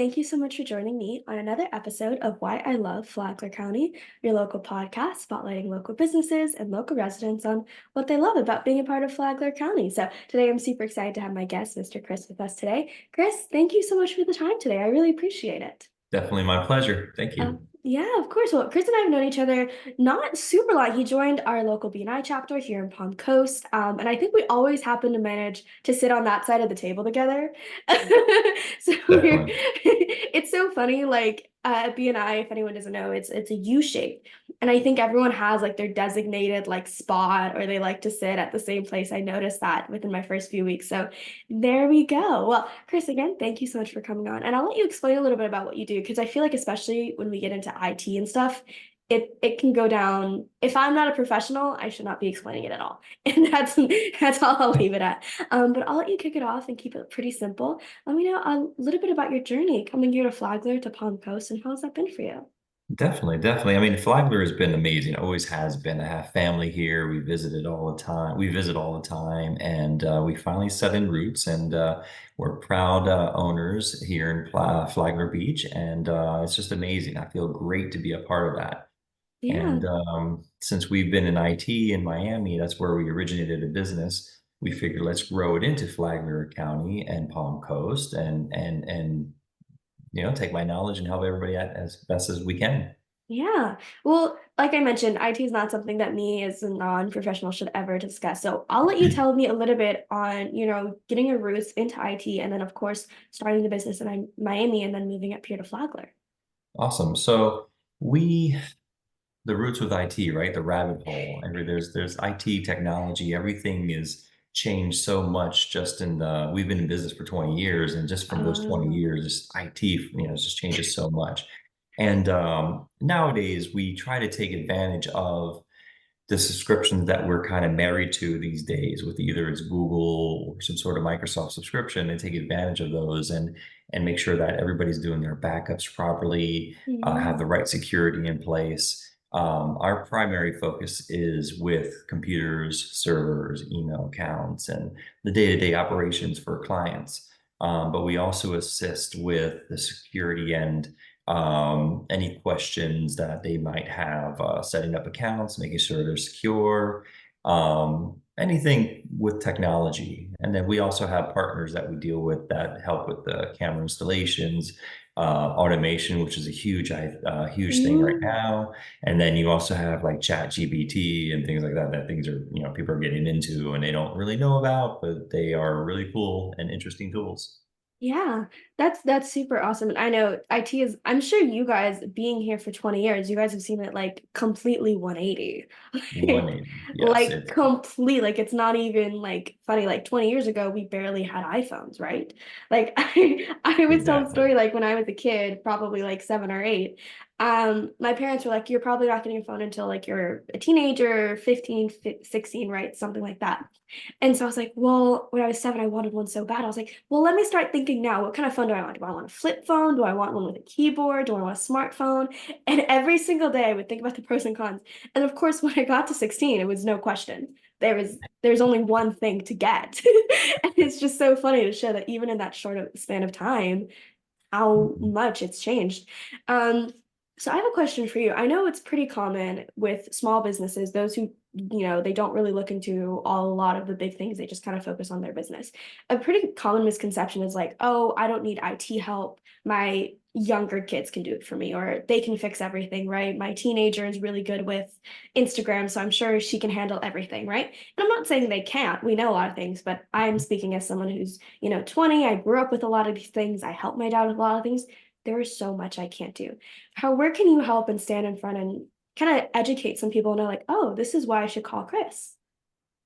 thank you so much for joining me on another episode of Why I Love Flagler County, your local podcast spotlighting local businesses and local residents on what they love about being a part of Flagler County. So today I'm super excited to have my guest, Mr. Chris, with us today. Chris, thank you so much for the time today. I really appreciate it. Definitely my pleasure. Thank you. Yeah, of course. Well, Chris and I have known each other not super long. He joined our local BNI chapter here in Palm Coast, and I think we always happen to manage to sit on that side of the table together. So Definitely. it's so funny. Like at BNI, if anyone doesn't know, it's a U shape, and I think everyone has like their designated like spot, or they like to sit at the same place. I noticed that within my first few weeks. So there we go. Well, Chris, again, thank you so much for coming on. And I'll let you explain a little bit about what you do, because I feel like especially when we get into IT and stuff, it can go down. If I'm not a professional, I should not be explaining it at all. And that's all I'll leave it at. But I'll let you kick it off and keep it pretty simple. Let me know a little bit about your journey coming here to Flagler to Palm Coast, and how's that been for you? Definitely. Definitely. I mean, Flagler has been amazing. Always has been. I have family here. We visited all the time. We visit all the time, and we finally set in roots. And we're proud owners here in Flagler Beach, and it's just amazing. I feel great to be a part of that. Yeah. And since we've been in IT in Miami, that's where we originated a business. We figured let's grow it into Flagler County and Palm Coast, and take my knowledge and help everybody out as best as we can. Yeah. Well, like I mentioned, IT is not something that me as a non-professional should ever discuss. So I'll let you tell me a little bit on, getting your roots into IT, and then of course starting the business in Miami and then moving up here to Flagler. Awesome. So we the roots with IT, right? The rabbit hole. There's IT technology. Everything is changed so much just in the we've been in business for 20 years, and just from those 20 Oh, years, just IT, just changes so much. And nowadays we try to take advantage of the subscriptions that we're kind of married to these days, with either it's Google or some sort of Microsoft subscription, and take advantage of those and make sure that everybody's doing their backups properly, have yeah. the right security in place. Our primary focus is with computers, servers, email accounts, and the day-to-day operations for clients. But we also assist with the security end, any questions that they might have, setting up accounts, making sure they're secure, anything with technology. And then we also have partners that we deal with that help with the camera installations, automation, which is huge thing right Mm. now. And then you also have like Chat GPT and things like that, that things are, people are getting into and they don't really know about, but they are really cool and interesting tools. Yeah, that's super awesome. And I know IT is, I'm sure you guys being here for 20 years, you guys have seen it like completely 180. Like, 180. Yes, like it's complete, like it's not even like funny. Like 20 years ago, we barely had iPhones, right? Like I was telling a exactly. story like when I was a kid, probably like 7 or 8. My parents were like, you're probably not getting a phone until like you're a teenager, 15, 16, right? Something like that. And so I was like, well, when I was 7, I wanted one so bad. I was like, well, let me start thinking now. What kind of phone do I want? Do I want a flip phone? Do I want one with a keyboard? Do I want a smartphone? And every single day I would think about the pros and cons. And of course, when I got to 16, it was no question. There's only one thing to get. And it's just so funny to show that even in that short of span of time, how much it's changed. Um, so I have a question for you. I know it's pretty common with small businesses, those who, they don't really look into a lot of the big things. They just kind of focus on their business. A pretty common misconception is like, oh, I don't need IT help. My younger kids can do it for me, or they can fix everything, right? My teenager is really good with Instagram, so I'm sure she can handle everything, right? And I'm not saying they can't. We know a lot of things, but I'm speaking as someone who's 20. I grew up with a lot of these things. I help my dad with a lot of things. There is so much I can't do. Where can you help and stand in front and kind of educate some people and know like, oh, this is why I should call Chris?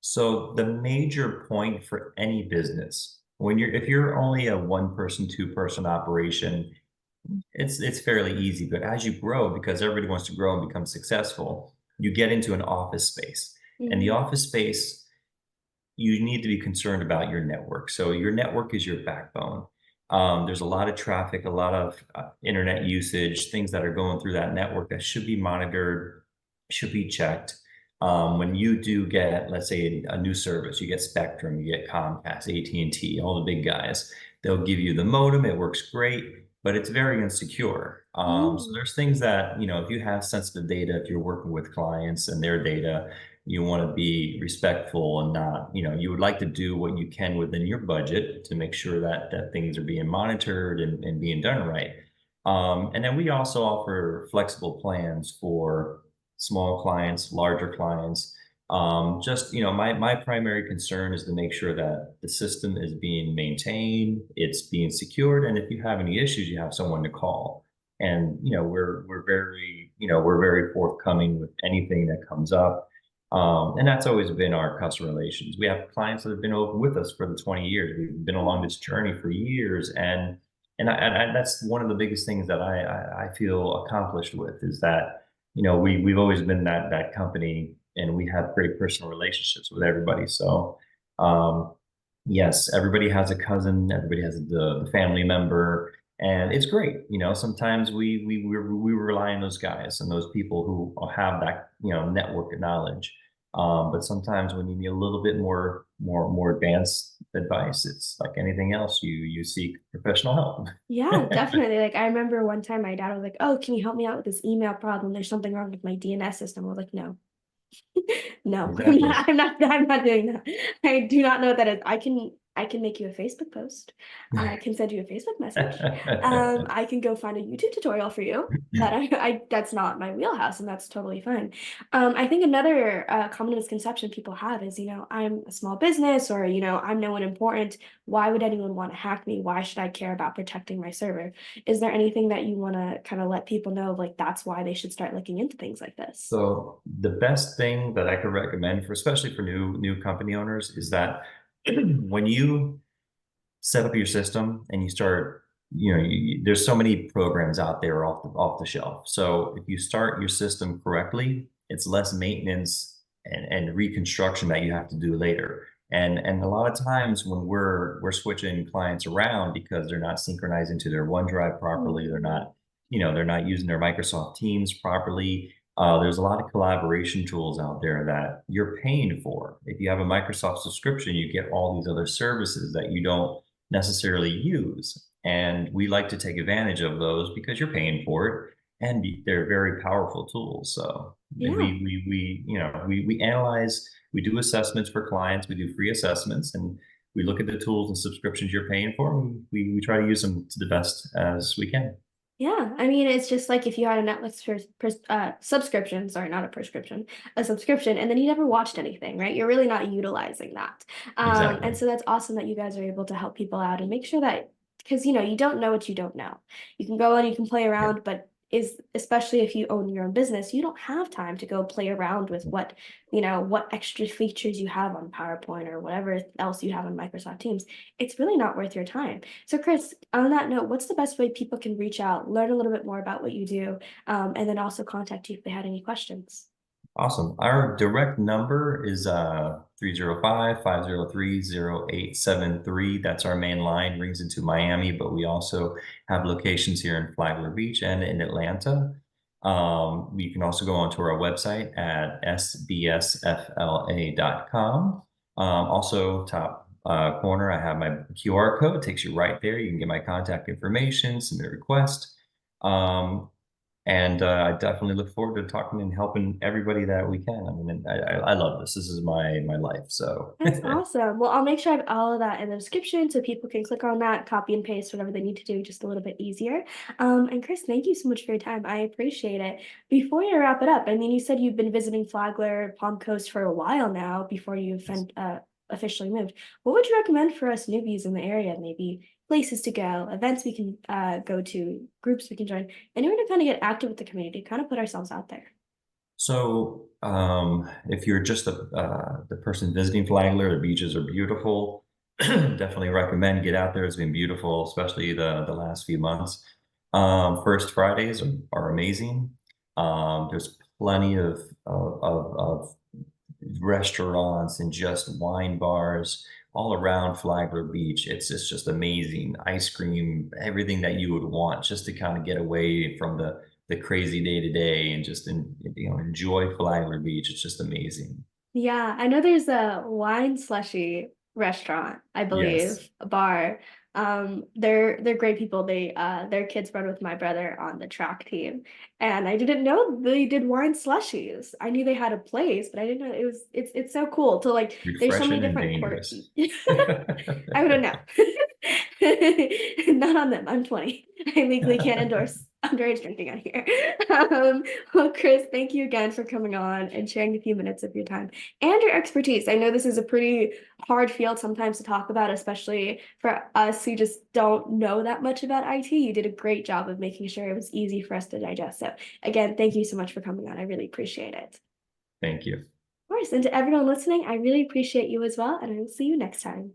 So the major point for any business, if you're only a one person, two-person operation, it's fairly easy. But as you grow, because everybody wants to grow and become successful, you get into an office space. And the Mm, office space, you need to be concerned about your network. So your network is your backbone. There's a lot of traffic, a lot of internet usage, things that are going through that network that should be monitored, should be checked. When you do get, let's say, a new service, you get Spectrum, you get Comcast, AT&T, all the big guys. They'll give you the modem. It works great, but it's very insecure. So Mm. there's things that, if you have sensitive data, if you're working with clients and their data, you want to be respectful and not, you would like to do what you can within your budget to make sure that things are being monitored and being done right. And then we also offer flexible plans for small clients, larger clients. Just, my primary concern is to make sure that the system is being maintained, it's being secured, and if you have any issues, you have someone to call. And, we're very forthcoming with anything that comes up. And that's always been our customer relations. We have clients that have been open with us for the 20 years. We've been along this journey for years, and that's one of the biggest things that I feel accomplished with is that we've always been that company, and we have great personal relationships with everybody. So um, yes, everybody has a cousin, everybody has the family member, and it's great. Sometimes we rely on those guys and those people who have that network of knowledge. But sometimes when you need a little bit more advanced advice, it's like anything else, you seek professional help. Yeah, definitely. Like I remember one time my dad was like, "Oh, can you help me out with this email problem? There's something wrong with my DNS system." I was like, "No, no, Exactly. I'm not doing that. I do not know what that is. I can make you a Facebook post. I can send you a Facebook message. I can go find a YouTube tutorial for you. But I that's not my wheelhouse, and that's totally fine. I think another common misconception people have is, I'm a small business, or I'm no one important. Why would anyone want to hack me? Why should I care about protecting my server? Is there anything that you want to kind of let people know, like that's why they should start looking into things like this? So the best thing that I could recommend for, especially for new company owners, is that when you set up your system and you start, there's so many programs out there off the shelf. So if you start your system correctly, it's less maintenance and reconstruction that you have to do later. And a lot of times when we're switching clients around because they're not synchronizing to their OneDrive properly, Mhm. they're not using their Microsoft Teams properly. There's a lot of collaboration tools out there that you're paying for. If you have a Microsoft subscription, you get all these other services that you don't necessarily use. And we like to take advantage of those because you're paying for it, and they're very powerful tools. So Yeah. we analyze, we do assessments for clients, we do free assessments, and we look at the tools and subscriptions you're paying for, and we try to use them to the best as we can. Yeah, I mean, it's just like if you had a Netflix subscription, sorry, not a prescription, a subscription, and then you never watched anything, right? You're really not utilizing that. And Exactly. so that's awesome that you guys are able to help people out and make sure that, because you don't know what you don't know. You can go and you can play Yeah. around, but is especially if you own your own business, you don't have time to go play around with what extra features you have on PowerPoint or whatever else you have on Microsoft Teams. It's really not worth your time. So, Chris, on that note, what's the best way people can reach out, learn a little bit more about what you do, and then also contact you if they had any questions? Awesome. Our direct number is 305-503-0873. That's our main line, rings into Miami, but we also have locations here in Flagler Beach and in Atlanta. You can also go onto our website at sbsfla.com. Also, top corner, I have my QR code, takes you right there. You can get my contact information, submit a request. Um, and I definitely look forward to talking and helping everybody that we can. I mean, I love this. This is my life. So That's awesome. Well, I'll make sure I have all of that in the description so people can click on that, copy and paste whatever they need to do just a little bit easier. And Chris, thank you so much for your time. I appreciate it. Before you wrap it up, I mean, you said you've been visiting Flagler, Palm Coast for a while now before officially moved. What would you recommend for us newbies in the area? Maybe places to go, events we can go to, groups we can join, anywhere to kind of get active with the community, kind of put ourselves out there. if you're just the person visiting Flagler, the beaches are beautiful. Definitely recommend get out there. It's been beautiful, especially the last few months. First Fridays are amazing. There's plenty of restaurants and just wine bars all around Flagler Beach. It's just amazing. Ice cream, everything that you would want just to kind of get away from the crazy day to day and just enjoy Flagler Beach. It's just amazing. Yeah, I know there's a wine slushy restaurant, I Yes. believe, a bar. They're great people. Their kids run with my brother on the track team, and I didn't know they did wine slushies. I knew they had a place, but I didn't know it's so cool to like. There's so many Refreshing and different court. dangerous. I wouldn't know. Not on them. I'm 20. I legally can't endorse underage drinking on here. Well, Chris, thank you again for coming on and sharing a few minutes of your time and your expertise. I know this is a pretty hard field sometimes to talk about, especially for us who just don't know that much about IT. You did a great job of making sure it was easy for us to digest. So again, thank you so much for coming on. I really appreciate it. Of Thank you. course, and to everyone listening, I really appreciate you as well, and I will see you next time.